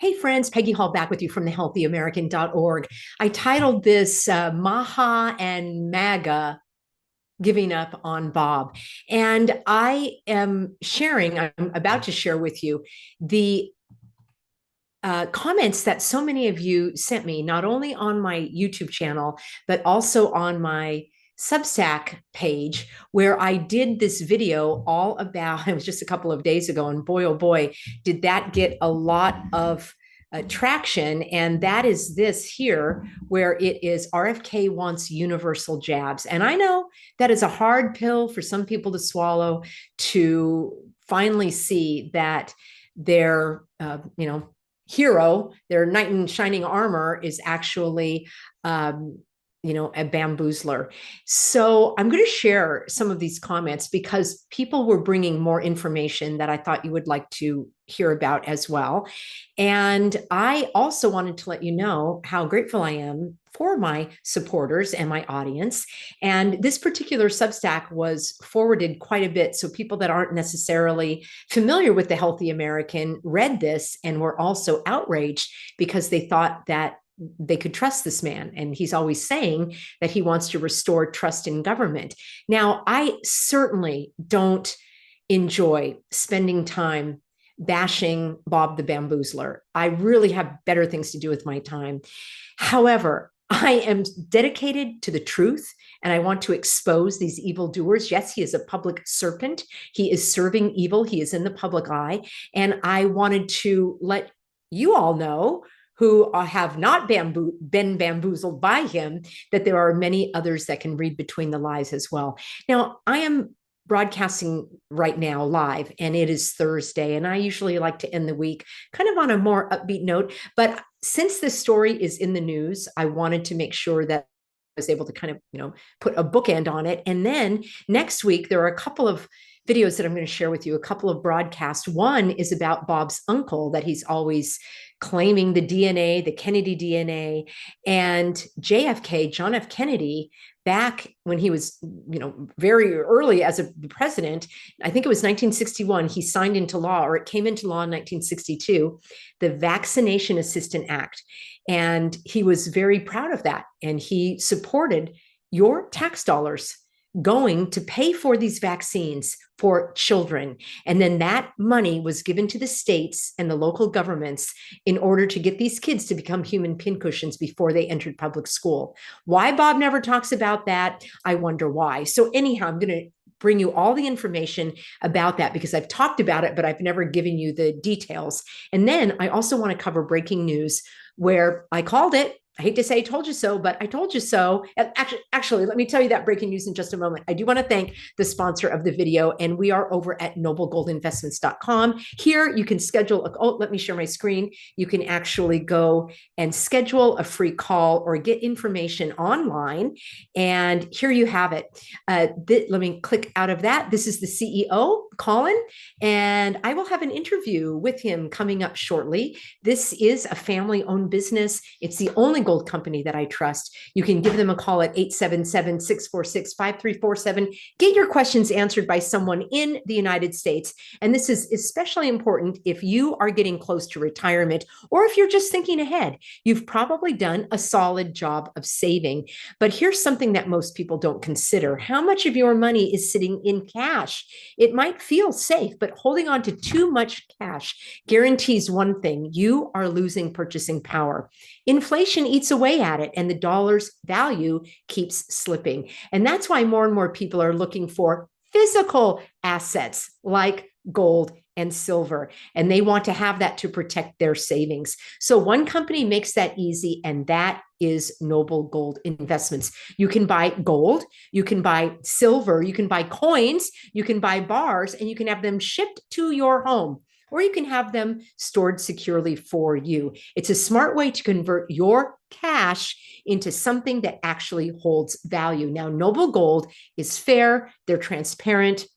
Hey friends, Peggy Hall back with you from thehealthyamerican.org. I titled this MAHA and MAGA giving up on Bob. And I'm about to share with you the comments that so many of you sent me, not only on my YouTube channel, but also on my Substack page, where I did this video all about, it was just a couple of days ago, and boy, oh boy, did that get a lot of traction. And that is this here, where it is RFK wants universal jabs. And I know that is a hard pill for some people to swallow, to finally see that their, hero, their knight in shining armor, is actually a bamboozler. So I'm going to share some of these comments because people were bringing more information that I thought you would like to hear about as well. And I also wanted to let you know how grateful I am for my supporters and my audience. And this particular Substack was forwarded quite a bit. So people that aren't necessarily familiar with the Healthy American read this and were also outraged because they thought that they could trust this man. And he's always saying that he wants to restore trust in government. Now, I certainly don't enjoy spending time bashing Bob the Bamboozler. I really have better things to do with my time. However, I am dedicated to the truth and I want to expose these evildoers. Yes, he is a public serpent. He is serving evil. He is in the public eye. And I wanted to let you all know, who have not been bamboozled by him, that there are many others that can read between the lies as well. Now, I am broadcasting right now live, and it is Thursday, and I usually like to end the week kind of on a more upbeat note. But since this story is in the news, I wanted to make sure that I was able to kind of, put a bookend on it. And then next week, there are a couple of videos that I'm going to share with you, a couple of broadcasts. One is about Bob's uncle, that he's always claiming the DNA, the Kennedy DNA, and JFK, John F. Kennedy, back when he was, very early as a president, I think it was 1961, he signed into law, or it came into law in 1962, the Vaccination Assistance Act. And he was very proud of that. And he supported your tax dollars going to pay for these vaccines for children. And then that money was given to the states and the local governments in order to get these kids to become human pincushions before they entered public school. Why Bob never talks about that, I wonder why. So anyhow, I'm going to bring you all the information about that because I've talked about it, but I've never given you the details. And then I also want to cover breaking news, where I called it. I hate to say I told you so, but I told you so. Actually, let me tell you that breaking news in just a moment. I do want to thank the sponsor of the video, and we are over at noblegoldinvestments.com. Here you can schedule, let me share my screen. You can actually go and schedule a free call or get information online. And here you have it. Let me click out of that. This is the CEO, Colin, and I will have an interview with him coming up shortly. This is a family-owned business. It's the only gold company that I trust. You can give them a call at 877-646-5347. Get your questions answered by someone in the United States. And this is especially important if you are getting close to retirement, or if you're just thinking ahead. You've probably done a solid job of saving. But here's something that most people don't consider. How much of your money is sitting in cash? It might feel safe, but holding on to too much cash guarantees one thing: you are losing purchasing power. Inflation eats away at it, and the dollar's value keeps slipping. And that's why more and more people are looking for physical assets like gold and silver, and they want to have that to protect their savings. So one company makes that easy, and that is Noble Gold Investments. You can buy gold, you can buy silver, you can buy coins, you can buy bars, and you can have them shipped to your home, or you can have them stored securely for you. It's a smart way to convert your cash into something that actually holds value. Now, Noble Gold is fair, they're transparent.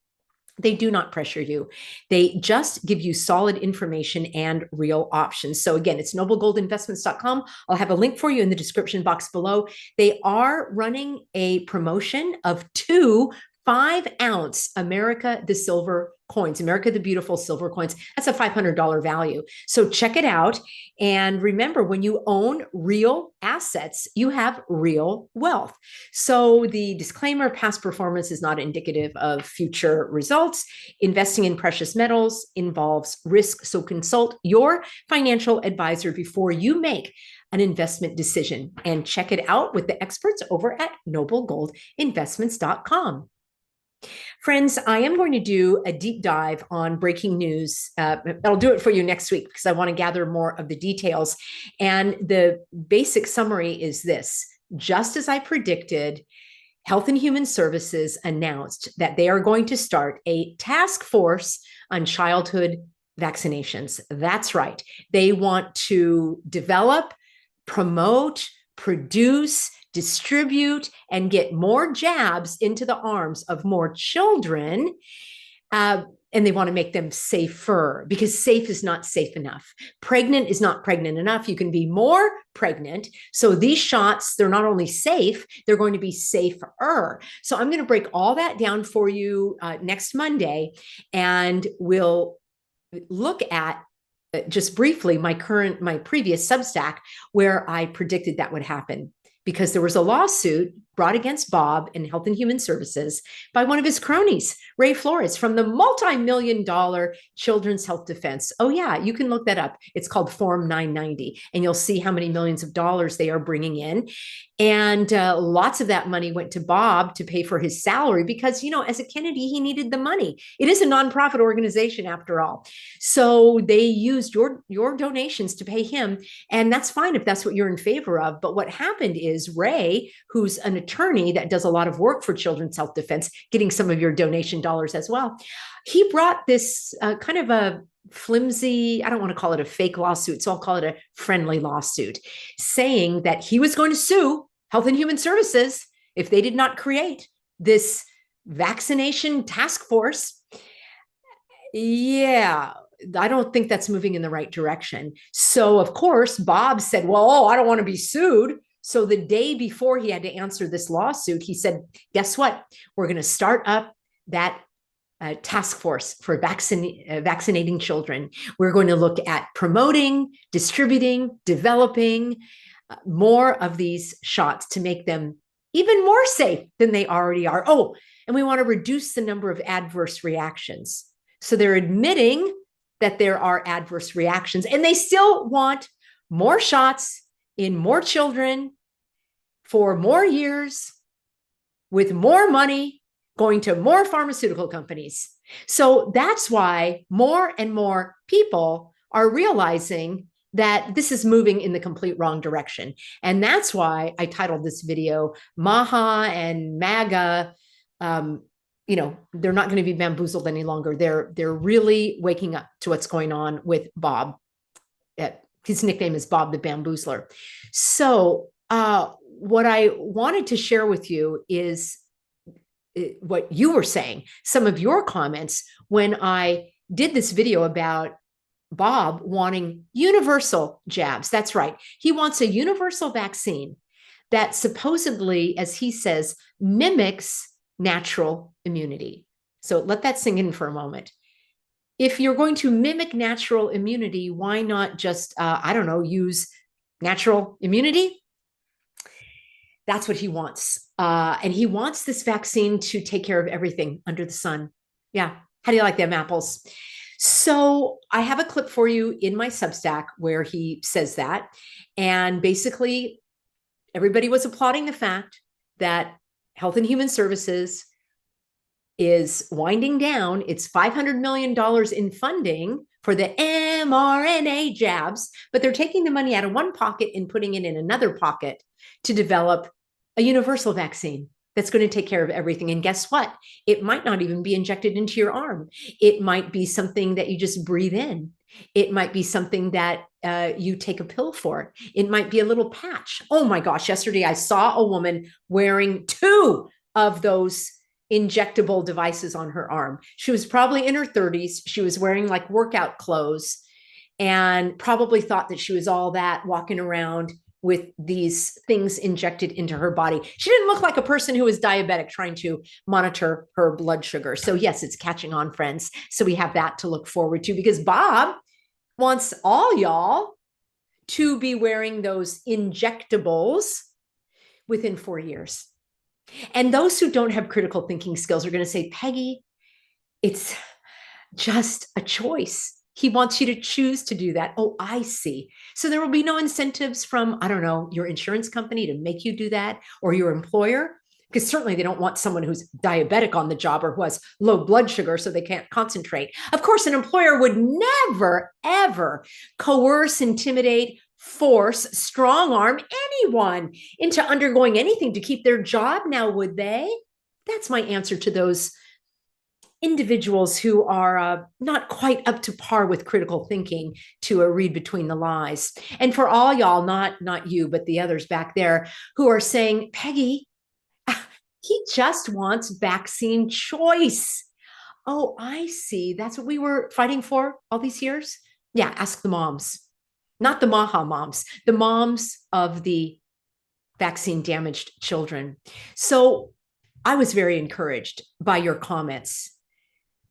They do not pressure you. They just give you solid information and real options. So again, it's noblegoldinvestments.com. I'll have a link for you in the description box below. They are running a promotion of 2 5-ounce America the Silver coins, America the Beautiful silver coins. That's a $500 value. So check it out. And remember, when you own real assets, you have real wealth. So the disclaimer, past performance is not indicative of future results. Investing in precious metals involves risk. So consult your financial advisor before you make an investment decision, and check it out with the experts over at noblegoldinvestments.com. Friends, I am going to do a deep dive on breaking news. I'll do it for you next week because I want to gather more of the details. And the basic summary is this: just as I predicted, Health and Human Services announced that they are going to start a task force on childhood vaccinations. That's right. They want to develop, promote, produce, distribute, and get more jabs into the arms of more children. And they want to make them safer, because safe is not safe enough. Pregnant is not pregnant enough. You can be more pregnant. So these shots, they're not only safe, they're going to be safer. So I'm going to break all that down for you next Monday, and we'll look at just briefly my previous Substack where I predicted that would happen, because there was a lawsuit brought against Bob in Health and Human Services by one of his cronies, Ray Flores, from the multi-million-dollar Children's Health Defense. Oh yeah, you can look that up. It's called Form 990, and you'll see how many millions of dollars they are bringing in. And lots of that money went to Bob to pay for his salary because, you know, as a Kennedy, he needed the money. It is a nonprofit organization after all. So they used your donations to pay him. And that's fine if that's what you're in favor of. But what happened is Ray, who's an attorney that does a lot of work for Children's Health Defense, getting some of your donation dollars as well, he brought this kind of a flimsy, I don't want to call it a fake lawsuit, so I'll call it a friendly lawsuit, saying that he was going to sue Health and Human Services if they did not create this vaccination task force. Yeah, I don't think that's moving in the right direction. So, of course, Bob said, well, I don't want to be sued. So the day before he had to answer this lawsuit, he said, guess what? We're going to start up that task force for vaccinating children. We're going to look at promoting, distributing, developing more of these shots to make them even more safe than they already are. Oh, and we want to reduce the number of adverse reactions. So they're admitting that there are adverse reactions, and they still want more shots in more children for more years with more money going to more pharmaceutical companies. So that's why more and more people are realizing that this is moving in the complete wrong direction. And that's why I titled this video, MAHA and MAGA, you know, they're not going to be bamboozled any longer. They're really waking up to what's going on with Bob. His nickname is Bob the Bamboozler. So what I wanted to share with you is what you were saying, some of your comments when I did this video about Bob wanting universal jabs. That's right. He wants a universal vaccine that supposedly, as he says, mimics natural immunity. So let that sink in for a moment. If you're going to mimic natural immunity, why not just, I don't know, use natural immunity? That's what he wants. And he wants this vaccine to take care of everything under the sun. Yeah. How do you like them apples? So I have a clip for you in my Substack where he says that. And basically, everybody was applauding the fact that Health and Human Services is winding down its $500 million in funding for the mRNA jabs, but they're taking the money out of one pocket and putting it in another pocket to develop a universal vaccine that's going to take care of everything. And guess what? It might not even be injected into your arm. It might be something that you just breathe in. It might be something that you take a pill for. It might be a little patch. Oh my gosh, yesterday I saw a woman wearing 2 of those injectable devices on her arm. She was probably in her 30s. She was wearing like workout clothes and probably thought that she was all that walking around with these things injected into her body. She didn't look like a person who was diabetic trying to monitor her blood sugar. So yes, it's catching on, friends. So we have that to look forward to, because Bob wants all y'all to be wearing those injectables within 4 years. And those who don't have critical thinking skills are going to say, Peggy, it's just a choice. He wants you to choose to do that. Oh, I see. So there will be no incentives from, I don't know, your insurance company to make you do that, or your employer, because certainly they don't want someone who's diabetic on the job or who has low blood sugar so they can't concentrate. Of course, an employer would never, ever coerce, intimidate, force, strong arm anyone into undergoing anything to keep their job now, would they? That's my answer to those individuals who are not quite up to par with critical thinking to read between the lies. And for all y'all, not you, but the others back there who are saying, Peggy, he just wants vaccine choice. Oh, I see. That's what we were fighting for all these years. Yeah, ask the moms, not the MAHA moms, the moms of the vaccine damaged children. So I was very encouraged by your comments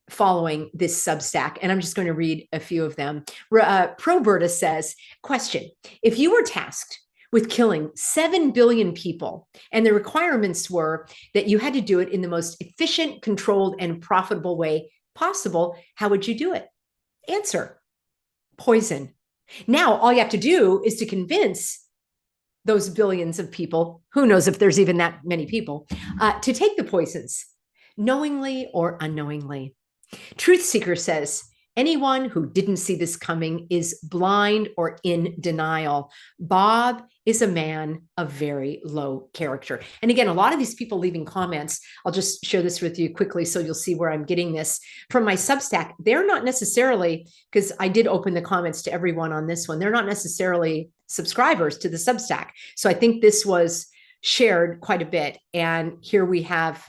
following this Substack, and I'm just going to read a few of them. Proberta says, question, if you were tasked with killing 7 billion people and the requirements were that you had to do it in the most efficient, controlled, and profitable way possible, how would you do it? Answer, poison. Now, all you have to do is to convince those billions of people, who knows if there's even that many people, to take the poisons, knowingly or unknowingly. Truth Seeker says, anyone who didn't see this coming is blind or in denial. Bob is a man of very low character. And again, a lot of these people leaving comments, I'll just share this with you quickly so you'll see where I'm getting this from my Substack. They're not necessarily, because I did open the comments to everyone on this one, they're not necessarily subscribers to the Substack. So I think this was shared quite a bit. And here we have,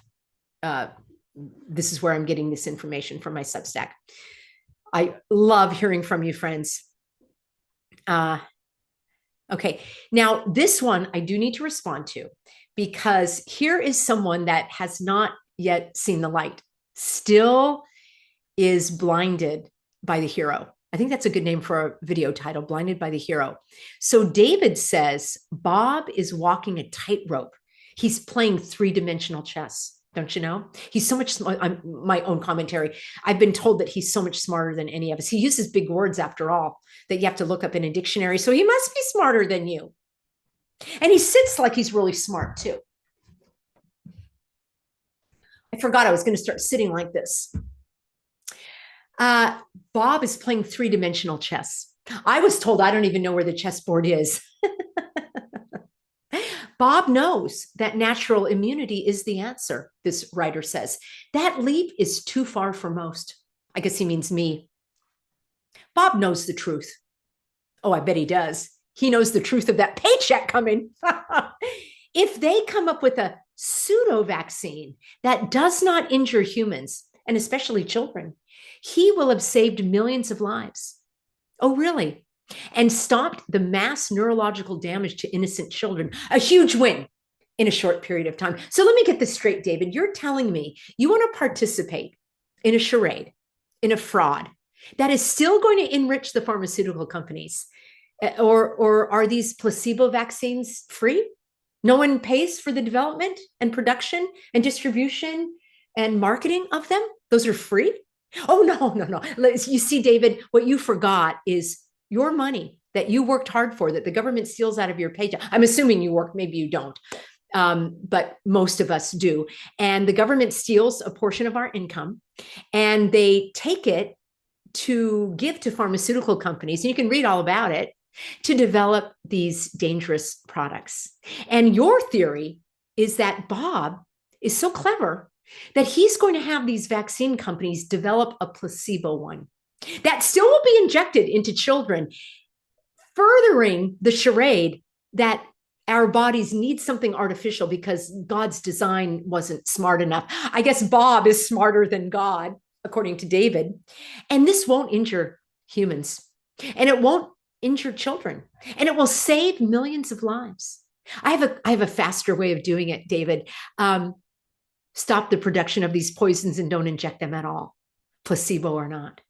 this is where I'm getting this information from my Substack. I love hearing from you, friends. Okay, now this one I do need to respond to, because here is someone that has not yet seen the light, still is blinded by the hero. I think that's a good name for a video title, Blinded by the Hero. So David says, Bob is walking a tightrope. He's playing three-dimensional chess. Don't you know? He's so much smarter. My own commentary. I've been told that he's so much smarter than any of us. He uses big words, after all, that you have to look up in a dictionary. So he must be smarter than you. And he sits like he's really smart too. I forgot I was going to start sitting like this. Bob is playing three-dimensional chess. I was told I don't even know where the chessboard is. Bob knows that natural immunity is the answer, this writer says. That leap is too far for most. I guess he means me. Bob knows the truth. Oh, I bet he does. He knows the truth of that paycheck coming. If they come up with a pseudo vaccine that does not injure humans, and especially children, he will have saved millions of lives. Oh, really? And stopped the mass neurological damage to innocent children. A huge win in a short period of time. So let me get this straight, David. You're telling me you want to participate in a charade, in a fraud that is still going to enrich the pharmaceutical companies? Or are these placebo vaccines free? No one pays for the development and production and distribution and marketing of them? Those are free? Oh, no. You see, David, what you forgot is your money that you worked hard for, that the government steals out of your paycheck. I'm assuming you work, maybe you don't, but most of us do. And the government steals a portion of our income and they take it to give to pharmaceutical companies. And you can read all about it, to develop these dangerous products. And your theory is that Bob is so clever that he's going to have these vaccine companies develop a placebo one that still will be injected into children, furthering the charade that our bodies need something artificial because God's design wasn't smart enough. I guess Bob is smarter than God, according to David. And this won't injure humans. And it won't injure children, and it will save millions of lives. I have a faster way of doing it, David. Stop the production of these poisons and don't inject them at all, placebo or not.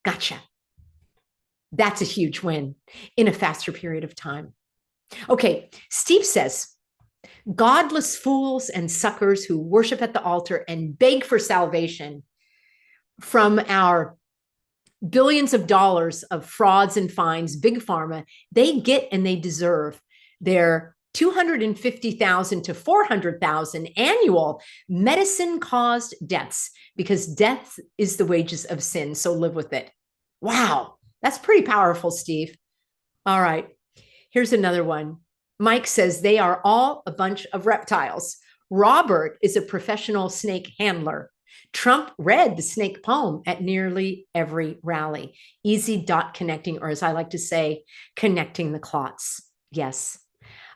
Gotcha. That's a huge win in a faster period of time. Okay, Steve says, godless fools and suckers who worship at the altar and beg for salvation from our billions of dollars of frauds and fines, big pharma, they get and they deserve their 250,000 to 400,000 annual medicine-caused deaths, because death is the wages of sin. So live with it. Wow, that's pretty powerful, Steve. All right, here's another one. Mike says they are all a bunch of reptiles. Robert is a professional snake handler. Trump read the snake poem at nearly every rally. Easy dot connecting, or as I like to say, connecting the clots. Yes.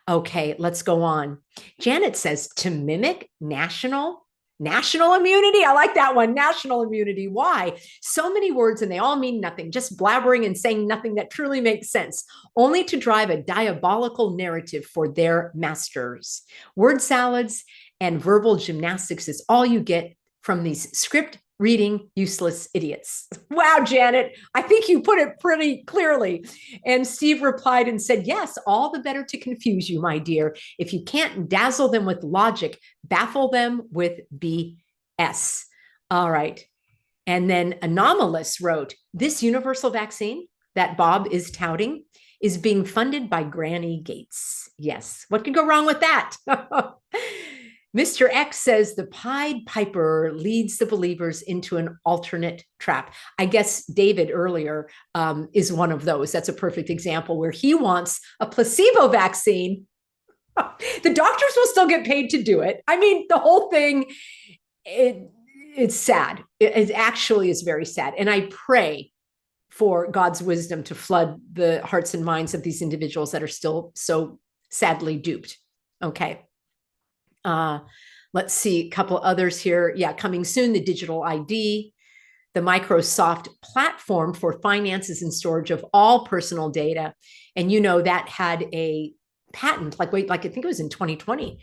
Okay, let's go on. Janet says to mimic national immunity. I like that one. National immunity. Why? So many words and they all mean nothing, just blabbering and saying nothing that truly makes sense, only to drive a diabolical narrative for their masters. Word salads and verbal gymnastics is all you get from these script reading useless idiots. Wow, Janet, I think you put it pretty clearly. And Steve replied and said, yes, all the better to confuse you, my dear. If you can't dazzle them with logic, baffle them with BS. All right. And then Anomalous wrote, this universal vaccine that Bob is touting is being funded by Granny Gates. Yes. What could go wrong with that? Mr. X says the Pied Piper leads the believers into an alternate trap. I guess David earlier is one of those. That's a perfect example where he wants a placebo vaccine. The doctors will still get paid to do it. I mean, the whole thing, it's sad. It actually is very sad. And I pray for God's wisdom to flood the hearts and minds of these individuals that are still so sadly duped. Okay. Let's see a couple others here. Yeah, coming soon, the digital ID, the Microsoft platform for finances and storage of all personal data. And you know, that had a patent, like I think it was in 2020.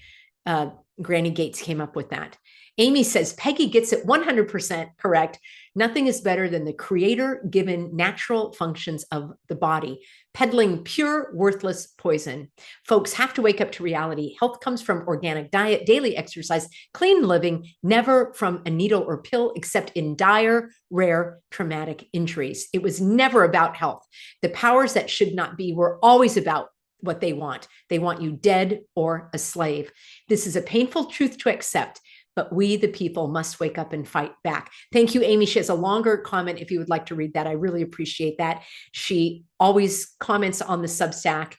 Granny Gates came up with that. Amy says, Peggy gets it 100% correct. Nothing is better than the creator given natural functions of the body, peddling pure, worthless poison. Folks have to wake up to reality. Health comes from organic diet, daily exercise, clean living, never from a needle or pill, except in dire, rare, traumatic injuries. It was never about health. The powers that should not be were always about what they want. They want you dead or a slave. This is a painful truth to accept, but we, the people, must wake up and fight back. Thank you, Amy. She has a longer comment if you would like to read that. I really appreciate that. She always comments on the Substack.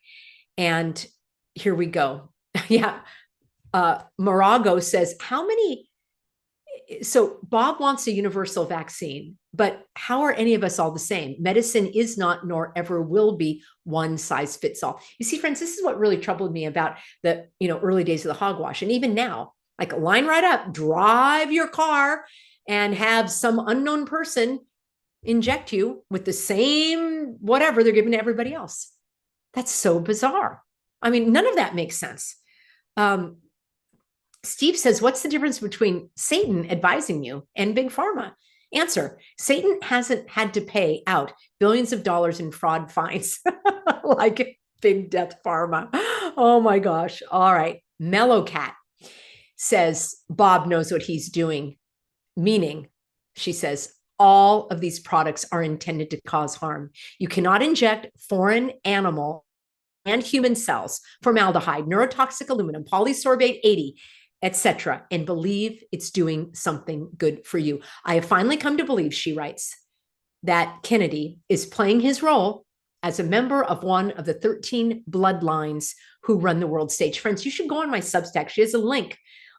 And here we go. Yeah. Morago says, how many? So Bob wants a universal vaccine, but how are any of us all the same? Medicine is not, nor ever will be, one size fits all. You see, friends, this is what really troubled me about the early days of the hogwash. And even now, like, line right up, drive your car and have some unknown person inject you with the same whatever they're giving to everybody else. That's so bizarre. I mean, none of that makes sense. Steve says, what's the difference between Satan advising you and Big Pharma? Answer, Satan hasn't had to pay out billions of dollars in fraud fines like Big Death Pharma. Oh my gosh. All right. Mellow Cat says, Bob knows what he's doing, meaning, she says, all of these products are intended to cause harm. You cannot inject foreign animal and human cells, formaldehyde, neurotoxic aluminum, polysorbate 80, etc., and believe it's doing something good for you. I have finally come to believe, she writes, that Kennedy is playing his role as a member of one of the 13 bloodlines who run the world stage. Friends, you should go on my Substack. She has a link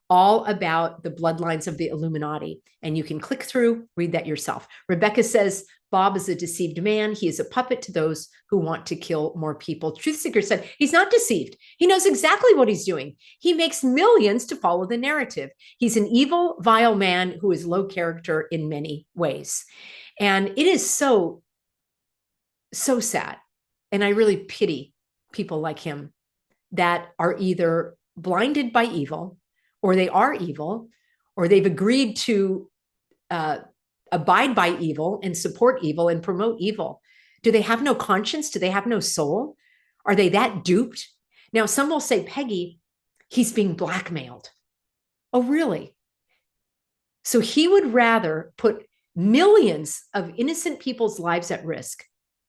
all about the bloodlines of the Illuminati, and you can click through, read that yourself. Rebecca says, Bob is a deceived man. He is a puppet to those who want to kill more people. Truthseeker said, he's not deceived. He knows exactly what he's doing. He makes millions to follow the narrative. He's an evil, vile man who is low character in many ways. And it is so sad And I really pity people like him that are either blinded by evil, or they are evil, or they've agreed to abide by evil and support evil and promote evil. Do they have no conscience? Do they have no soul? Are they that duped? Now, some will say, Peggy, he's being blackmailed. Oh, really? So he would rather put millions of innocent people's lives at risk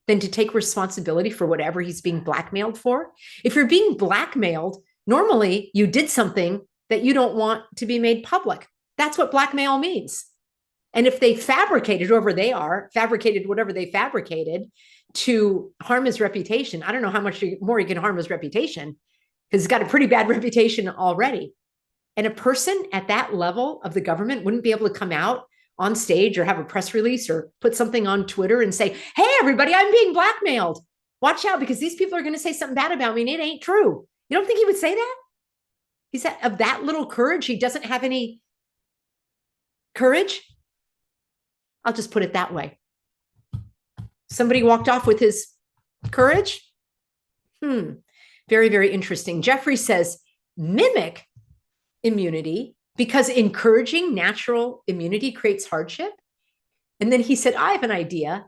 than to take responsibility for whatever he's being blackmailed for. If you're being blackmailed, normally you did something that you don't want to be made public. That's what blackmail means. And if they fabricated, whoever they are, fabricated whatever they fabricated to harm his reputation, I don't know how much more he can harm his reputation, because he's got a pretty bad reputation already. And a person at that level of the government wouldn't be able to come out on stage or have a press release or put something on Twitter and say, hey, everybody, I'm being blackmailed. Watch out, because these people are going to say something bad about me and it ain't true. You don't think he would say that? He's of that little courage. He doesn't have any courage. I'll just put it that way. Somebody walked off with his courage. Very, very interesting. Jeffrey says, mimic immunity because encouraging natural immunity creates hardship. And then he said, I have an idea.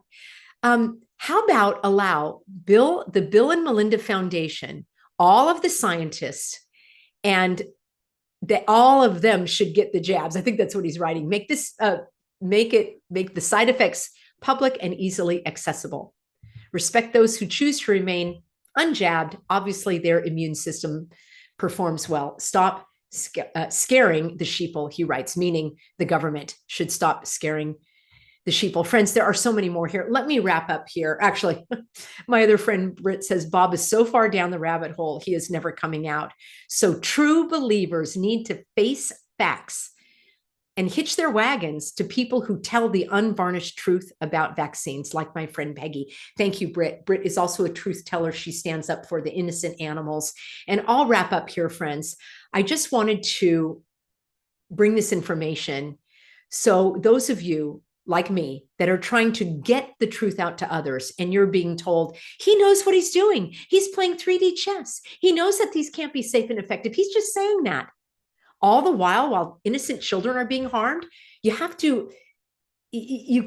How about allow the Bill and Melinda Foundation, all of the scientists, and that all of them should get the jabs. I think that's what he's writing. Make the side effects public and easily accessible. Respect those who choose to remain unjabbed. Obviously, their immune system performs well. Stop scaring the sheeple, he writes, meaning the government should stop scaring the sheeple. Friends, there are so many more here. Let me wrap up here. Actually, my other friend Britt says, Bob is so far down the rabbit hole, he is never coming out. So true believers need to face facts and hitch their wagons to people who tell the unvarnished truth about vaccines, like my friend Peggy. Thank you, Britt. Britt is also a truth teller. She stands up for the innocent animals. And I'll wrap up here, friends. I just wanted to bring this information. So those of you like me that are trying to get the truth out to others, and you're being told, he knows what he's doing. He's playing 3D chess. He knows that these can't be safe and effective. He's just saying that. All the while innocent children are being harmed, you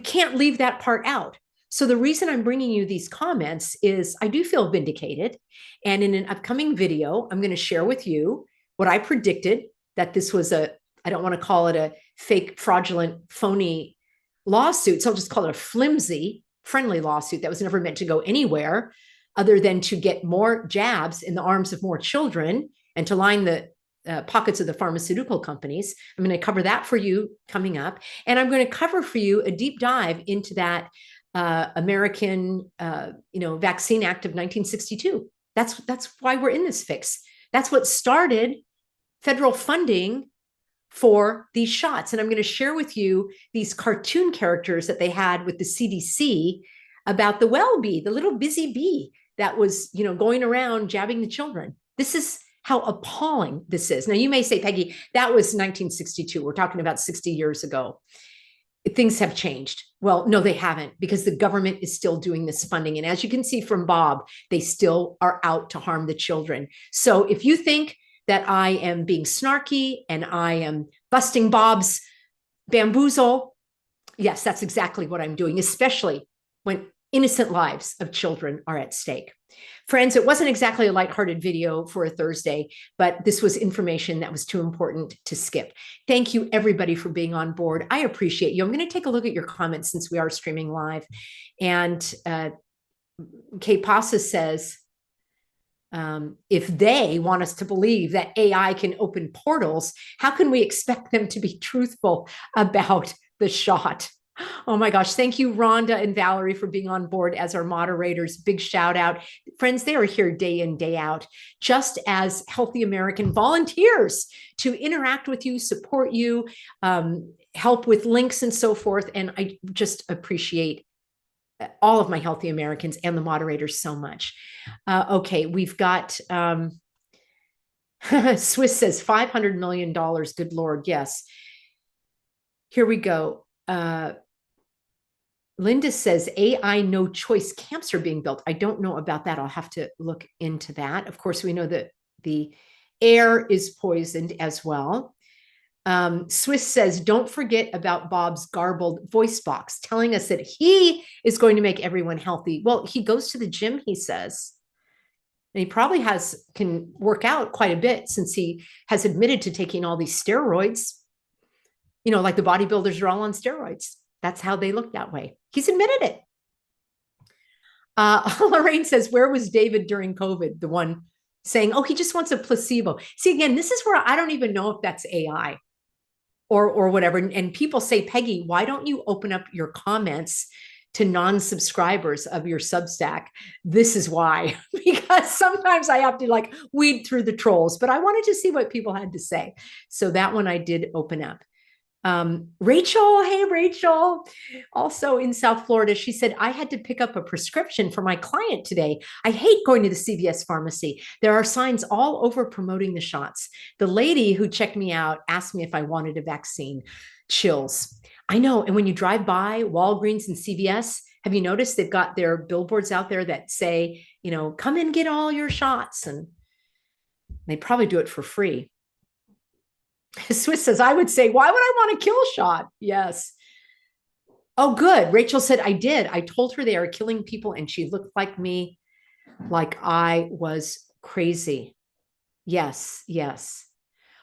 can't leave that part out. So the reason I'm bringing you these comments is I do feel vindicated. And in an upcoming video, I'm going to share with you what I predicted, that this was I don't want to call it a fake, fraudulent, phony lawsuit. So I'll just call it a flimsy, friendly lawsuit that was never meant to go anywhere other than to get more jabs in the arms of more children and to line the pockets of the pharmaceutical companies. I'm going to cover that for you coming up. And I'm going to cover for you a deep dive into that American Vaccine Act of 1962. That's why we're in this fix. That's what started federal funding for these shots. And I'm going to share with you these cartoon characters that they had with the CDC about the well bee, the little busy bee that was, going around jabbing the children. This is how appalling this is. Now, you may say, Peggy, that was 1962. We're talking about 60 years ago. Things have changed. Well, no, they haven't, because the government is still doing this funding. And as you can see from Bob, they still are out to harm the children. So if you think that I am being snarky and I am busting Bob's bamboozle, yes, that's exactly what I'm doing, especially when innocent lives of children are at stake. Friends, it wasn't exactly a lighthearted video for a Thursday, but this was information that was too important to skip. Thank you, everybody, for being on board. I appreciate you. I'm going to take a look at your comments since we are streaming live. And Kay Pasa says, if they want us to believe that AI can open portals, how can we expect them to be truthful about the shot? Oh my gosh. Thank you, Rhonda and Valerie, for being on board as our moderators. Big shout out. Friends, they are here day in, day out, just as Healthy American volunteers to interact with you, support you, help with links and so forth. And I just appreciate all of my Healthy Americans and the moderators so much. Okay, we've got Swiss says $500 million. Good Lord. Yes. Here we go. Linda says AI no choice camps are being built. I don't know about that. I'll have to look into that. Of course, we know that the air is poisoned as well. Swiss says, don't forget about Bob's garbled voice box telling us that he is going to make everyone healthy. Well, he goes to the gym, he says. And he probably can work out quite a bit since he has admitted to taking all these steroids. You know, like the bodybuilders are all on steroids. That's how they look that way. He's admitted it. Lorraine says, where was David during COVID? The one saying, oh, he just wants a placebo. See, again, this is where I don't even know if that's AI or whatever. And people say, Peggy, why don't you open up your comments to non-subscribers of your Substack? This is why, because sometimes I have to like weed through the trolls, but I wanted to see what people had to say. So that one I did open up. Rachel, hey, Rachel, also in South Florida, she said, I had to pick up a prescription for my client today. I hate going to the CVS pharmacy. There are signs all over promoting the shots. The lady who checked me out asked me if I wanted a vaccine. Chills. I know. And when you drive by Walgreens and CVS, have you noticed they've got their billboards out there that say, you know, come and get all your shots, and they probably do it for free. Swiss says, I would say, why would I want a kill shot? Yes. Oh, good. Rachel said, I did. I told her they are killing people, and she looked like me, like I was crazy. Yes, yes.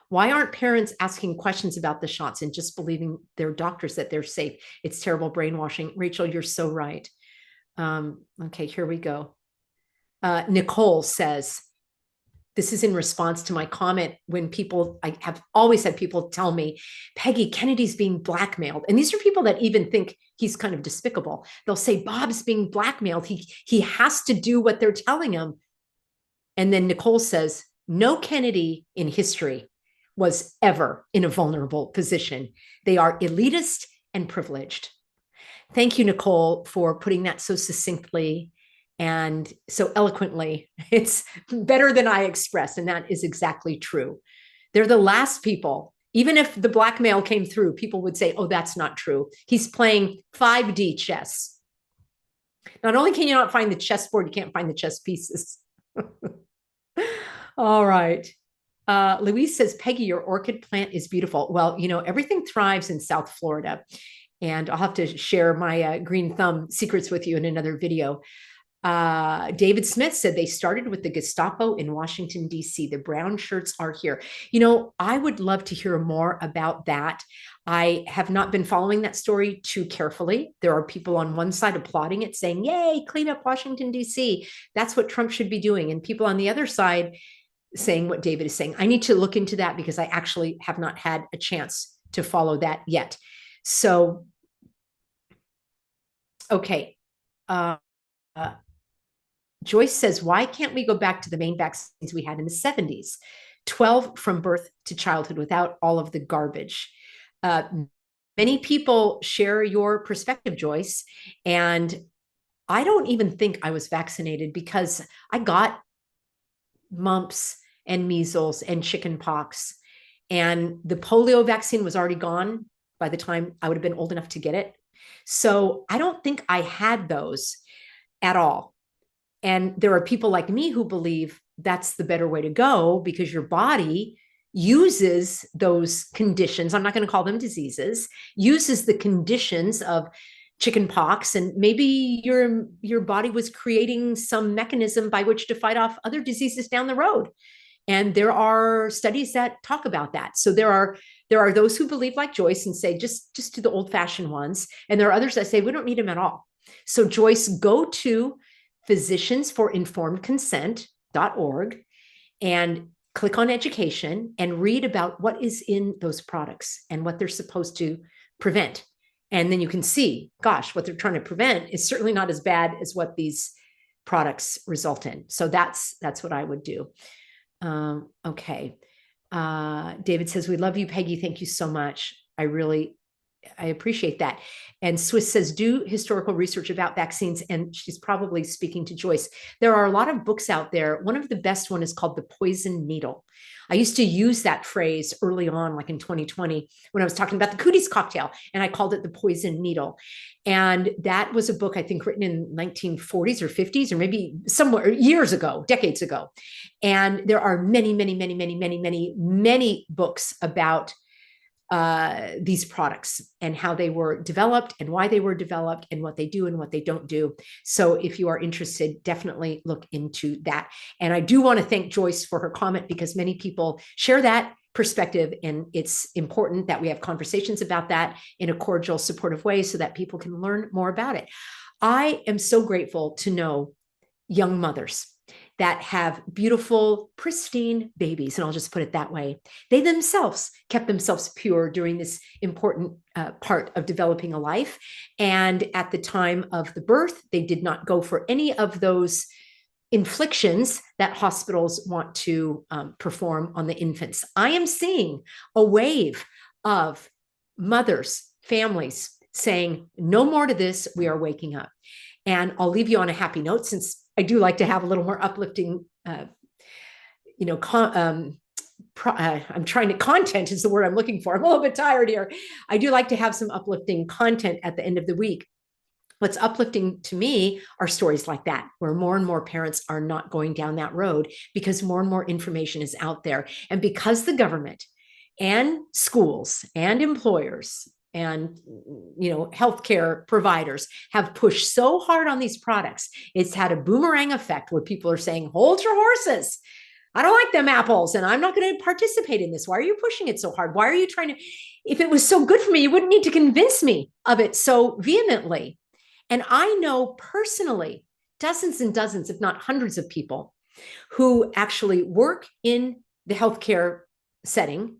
Why aren't parents asking questions about the shots and just believing their doctors that they're safe? It's terrible brainwashing. Rachel, you're so right. Okay, here we go. Nicole says, this is in response to my comment when people, I have always had people tell me, Peggy, Kennedy's being blackmailed. And these are people that even think he's kind of despicable. They'll say, Bob's being blackmailed. He has to do what they're telling him. And then Nicole says, no Kennedy in history was ever in a vulnerable position. They are elitist and privileged. Thank you, Nicole, for putting that so succinctly and so eloquently. It's better than I expressed, and that is exactly true. They're the last people. Even if the blackmail came through, people would say, oh, that's not true. He's playing 5D chess. Not only can you not find the chessboard, you can't find the chess pieces. All right. Louise says, Peggy, your orchid plant is beautiful. Well, you know, everything thrives in South Florida. And I'll have to share my green thumb secrets with you in another video. David Smith said they started with the Gestapo in Washington, D.C. The brown shirts are here. You know, I would love to hear more about that. I have not been following that story too carefully. There are people on one side applauding it, saying, yay, clean up Washington, D.C. That's what Trump should be doing. And people on the other side saying what David is saying. I need to look into that because I actually have not had a chance to follow that yet. So, okay. Joyce says, why can't we go back to the main vaccines we had in the 70s? 12 from birth to childhood without all of the garbage. Many people share your perspective, Joyce, and I don't even think I was vaccinated because I got mumps and measles and chicken pox, and the polio vaccine was already gone by the time I would have been old enough to get it. So I don't think I had those at all. And there are people like me who believe that's the better way to go because your body uses those conditions. I'm not going to call them diseases, uses the conditions of chicken pox, and maybe your body was creating some mechanism by which to fight off other diseases down the road. And there are studies that talk about that. So there are those who believe like Joyce and say just do the old-fashioned ones, and there are others that say we don't need them at all. So Joyce, go to physiciansforinformedconsent.org and click on education and read about what is in those products and what they're supposed to prevent. And then you can see, gosh, what they're trying to prevent is certainly not as bad as what these products result in. So that's what I would do. Okay. David says, we love you, Peggy. Thank you so much. I really I appreciate that. And Swiss says, do historical research about vaccines. And she's probably speaking to Joyce. There are a lot of books out there. One of the best one is called The Poison Needle. I used to use that phrase early on, like in 2020, when I was talking about the cooties cocktail, and I called it The Poison Needle. And that was a book, I think, written in 1940s or 50s, or maybe somewhere years ago, decades ago. And there are many, many, many, many, many, many, many books about these products and how they were developed and why they were developed and what they do and what they don't do. So if you are interested, definitely look into that. And I do want to thank Joyce for her comment, because many people share that perspective, and it's important that we have conversations about that in a cordial, supportive way so that people can learn more about it. I am so grateful to know young mothers that have beautiful, pristine babies. And I'll just put it that way. They themselves kept themselves pure during this important part of developing a life. And at the time of the birth, they did not go for any of those inflictions that hospitals want to perform on the infants. I am seeing a wave of mothers, families saying, no more to this, we are waking up. And I'll leave you on a happy note, since I do like to have a little more uplifting, I'm trying to, content is the word I'm looking for. I'm a little bit tired here. I do like to have some uplifting content at the end of the week. What's uplifting to me are stories like that, where more and more parents are not going down that road because more and more information is out there. And because the government and schools and employers and healthcare providers have pushed so hard on these products, it's had a boomerang effect where people are saying, hold your horses. I don't like them apples, and I'm not going to participate in this. Why are you pushing it so hard? Why are you trying to, if it was so good for me, you wouldn't need to convince me of it so vehemently. And I know personally dozens and dozens, if not hundreds of people who actually work in the healthcare setting.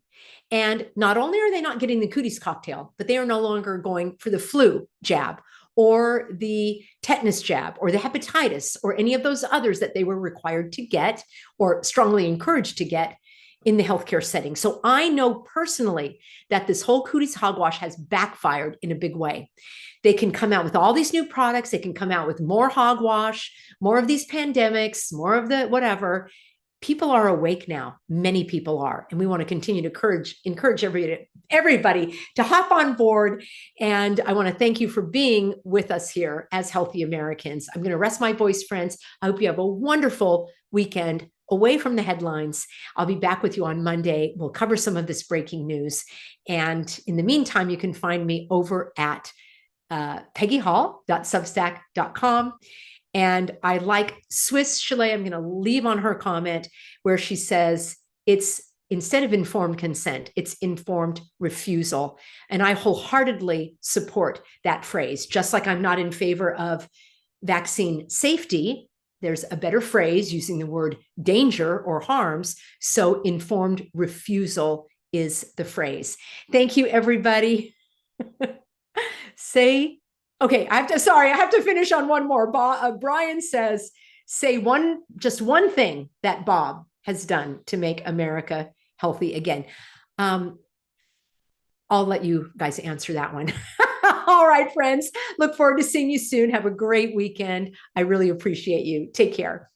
And not only are they not getting the cooties cocktail, but they are no longer going for the flu jab or the tetanus jab or the hepatitis or any of those others that they were required to get or strongly encouraged to get in the healthcare setting. So I know personally that this whole cooties hogwash has backfired in a big way. They can come out with all these new products. They can come out with more hogwash, more of these pandemics, more of the whatever. People are awake now. Many people are. And we want to continue to encourage everybody to hop on board. And I want to thank you for being with us here as Healthy Americans. I'm going to rest my voice, friends. I hope you have a wonderful weekend away from the headlines. I'll be back with you on Monday. We'll cover some of this breaking news. And in the meantime, you can find me over at peggyhall.substack.com. And I like Swiss Chalet. I'm going to leave on her comment where she says it's, instead of informed consent, it's informed refusal. And I wholeheartedly support that phrase. Just like I'm not in favor of vaccine safety, there's a better phrase using the word danger or harms. So informed refusal is the phrase. Thank you, everybody. Okay, I have to finish on one more. Brian says, say just one thing that Bob has done to make America healthy again. I'll let you guys answer that one. All right, friends. Look forward to seeing you soon. Have a great weekend. I really appreciate you. Take care.